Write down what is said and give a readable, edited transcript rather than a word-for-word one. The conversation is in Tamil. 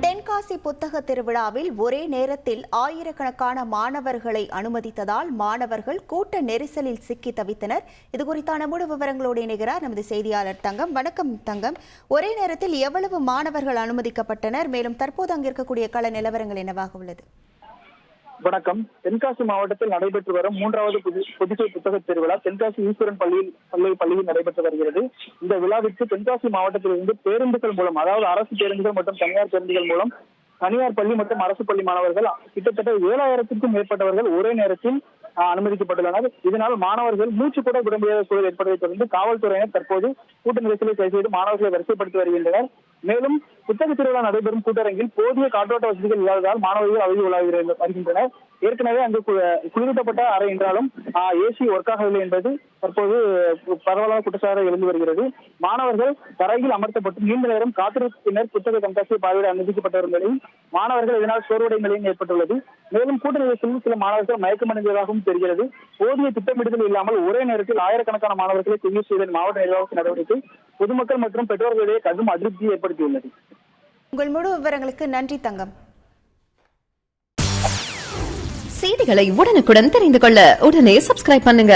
தென்காசி புத்தக திருவிழாவில் ஒரே நேரத்தில் ஆயிரக்கணக்கான மாணவர்களை அனுமதித்ததால் மாணவர்கள் கூட்ட நெரிசலில் சிக்கி தவித்தனர். இதுகுறித்தான முழு விவரங்களோடு இணைகிறார் நமது செய்தியாளர் தங்கம். வணக்கம் தங்கம். ஒரே நேரத்தில் எவ்வளவு மாணவர்கள் அனுமதிக்கப்பட்டனர்? மேலும் தற்போது அங்கிருக்கக்கூடிய கள நிலவரங்கள் என்னவாக உள்ளது? வணக்கம். தென்காசி மாவட்டத்தில் நடைபெற்று வரும் 3வது பொதிகை புத்தக திருவிழா தென்காசி ஈஸ்வரன் பள்ளியில் நடைபெற்று வருகிறது. இந்த விழாவிற்கு தென்காசி மாவட்டத்திலிருந்து பேருந்துகள் மூலம், அதாவது அரசு பேருந்துகள் மற்றும் தனியார் பேருந்துகள் மூலம் தனியார் பள்ளி மற்றும் அரசு பள்ளி மாணவர்கள் கிட்டத்தட்ட 7000க்கும் மேற்பட்டவர்கள் ஒரே நேரத்தில் அனுமதிக்கப்பட்டுள்ளனர். இதனால் மாணவர்கள் மூச்சு கூட விட முடியாத சூழல் ஏற்பட்டதை தொடர்ந்து காவல்துறையினர் தற்போது கூட்ட நெரிசலை சரி செய்து மாணவர்களை வரிசைப்படுத்தி வருகின்றனர். மேலும் புத்தக திருவிழா நடைபெறும் கூட்டரங்கில் போதிய காற்றோட்ட வசதிகள் இல்லாததால் மாணவர்கள் அவதி உள்ளாகி வருகின்றனர். ஏற்கனவே அங்கு குளிரூட்டப்பட்ட அறை என்றாலும் ஏசி ஒர்க் ஆகவில்லை என்பது தற்போது பரவலாக குற்றச்சாட்டு எழுந்து வருகிறது. மாணவர்கள் தரையில் அமர்த்தப்பட்டு நீண்ட நேரம் காத்திருப்பு பின்னர் புத்தக கண்காட்சியை பார்வையிட அனுமதிக்கப்பட்ட நிலையில் மாணவர்கள் இதனால் சோர்வடை நிலையும் ஏற்பட்டுள்ளது. மேலும் கூட்ட நெரிசலில் சில மாணவர்கள் மயக்கமடைந்ததாகவும் தெரிகிறது. போதிய திட்டமிடுதல் இல்லாமல் ஒரே நேரத்தில் ஆயிரக்கணக்கான மாணவர்களை குவிய செய்த மாவட்ட நிர்வாக நடவடிக்கை பொதுமக்கள் மற்றும் பெற்றோர்களிடையே கடும் அதிருப்தியை ஏற்படுத்தியுள்ளது. உங்கள் முழு விவரங்களுக்கு நன்றி தங்கம். செய்திகளை உடனுக்குடன் தெரிந்து கொள்ள உடனே சப்ஸ்கிரைப் பண்ணுங்க.